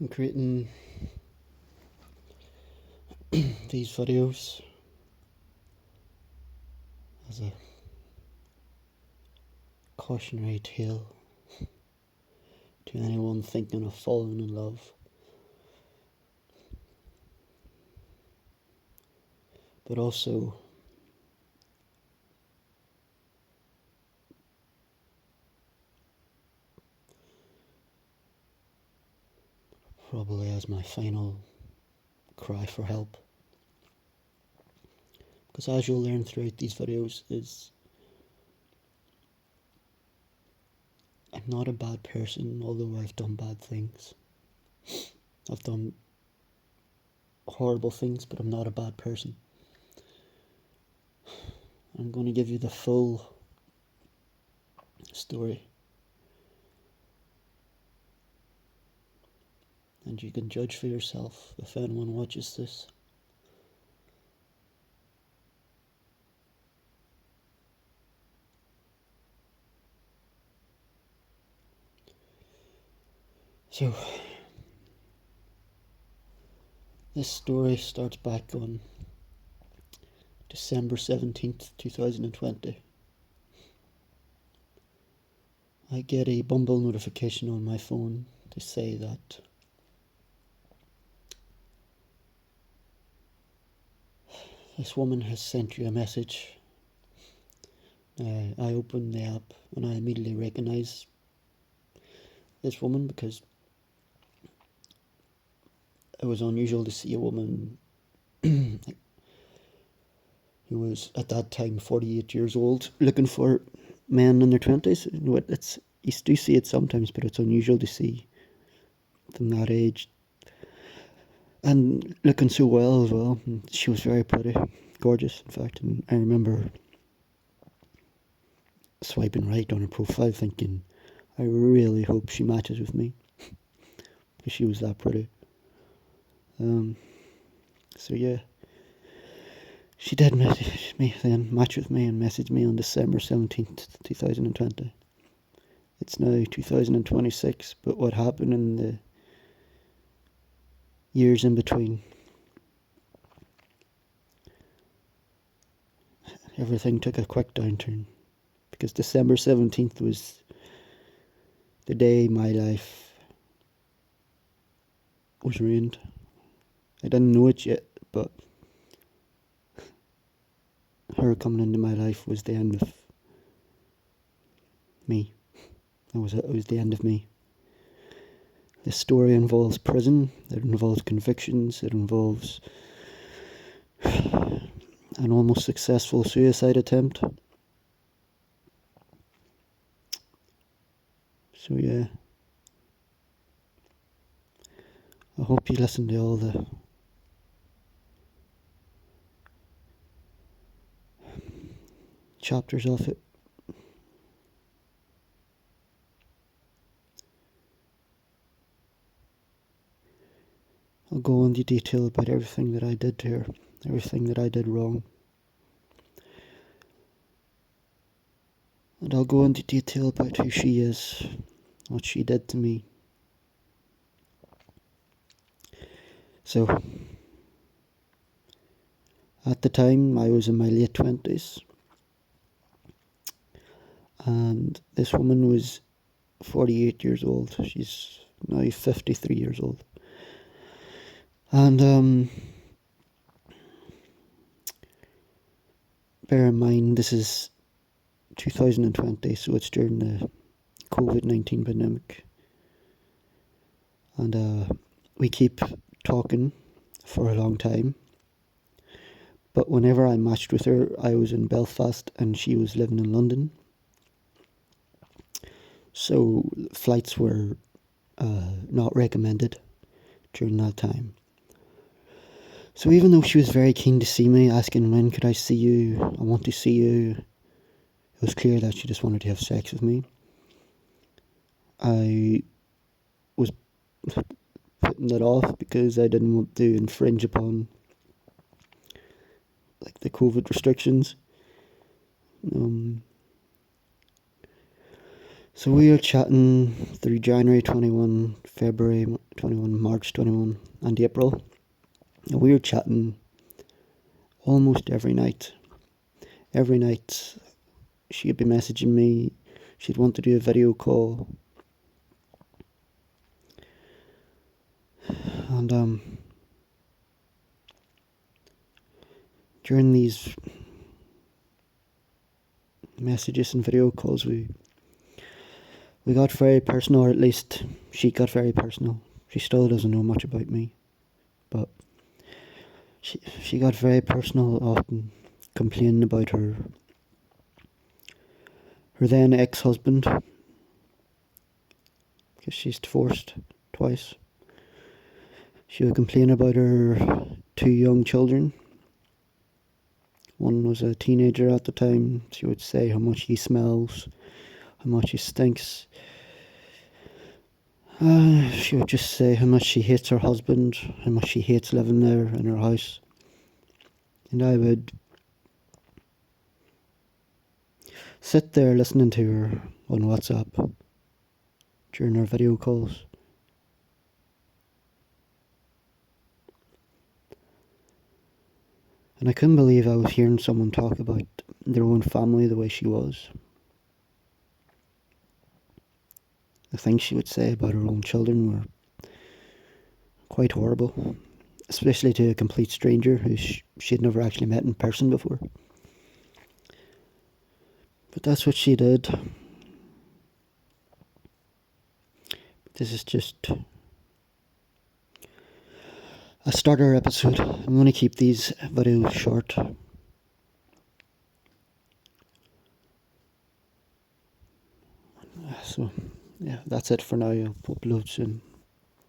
I'm creating these videos as a cautionary tale to anyone thinking of falling in love, but also probably as my final cry for help. Because as you'll learn throughout these videos is I'm not a bad person, although I've done bad things. I've done horrible things, but I'm not a bad person. I'm going to give you the full story, and you can judge for yourself if anyone watches this. So, this story starts back on December 17th, 2020. I get a Bumble notification on my phone to say that this woman has sent you a message. I open the app and I immediately recognise this woman because it was unusual to see a woman who was at that time 48 years old looking for men in their 20s. You do see it sometimes, but it's unusual to see them that age and looking so well as well. And she was very pretty, gorgeous in fact, and I remember swiping right on her profile thinking I really hope she matches with me because she was that pretty. So yeah, she did message me then, match with me and message me on December 17th, 2020. It's now 2026, but what happened in the years in between, everything took a quick downturn, because December 17th was the day my life was ruined. I didn't know it yet, but her coming into my life was the end of me. It was the end of me. This story involves prison, it involves convictions, it involves an almost successful suicide attempt. So yeah, I hope you listen to all the chapters of it. I'll go into detail about everything that I did to her, everything that I did wrong. And I'll go into detail about who she is, what she did to me. So, at the time, I was in my late 20s, and this woman was 48 years old. She's now 53 years old. And bear in mind, this is 2020, so it's during the COVID-19 pandemic. And we keep talking for a long time. But whenever I matched with her, I was in Belfast and she was living in London. So flights were not recommended during that time. So even though she was very keen to see me, asking when could I see you, I want to see you, it was clear that she just wanted to have sex with me. I was putting that off because I didn't want to infringe upon the COVID restrictions. So we were chatting through January 21, February 21, March 21, and April. And we were chatting almost every night. Every night she'd be messaging me. She'd want to do a video call. And during these messages and video calls, we got very personal, or at least she got very personal. She still doesn't know much about me, but she got very personal, often complaining about her then ex-husband, because she's divorced twice. She would complain about her two young children. One was a teenager at the time. She would say how much he smells, how much he stinks. She would just say how much she hates her husband, how much she hates living there in her house. And I would sit there listening to her on WhatsApp during our video calls. And I couldn't believe I was hearing someone talk about their own family the way she was. The things she would say about her own children were quite horrible, especially to a complete stranger who she'd never actually met in person before. But that's what she did. This is just a starter episode. I'm going to keep these videos short. So, yeah, that's it for now. I'll upload soon.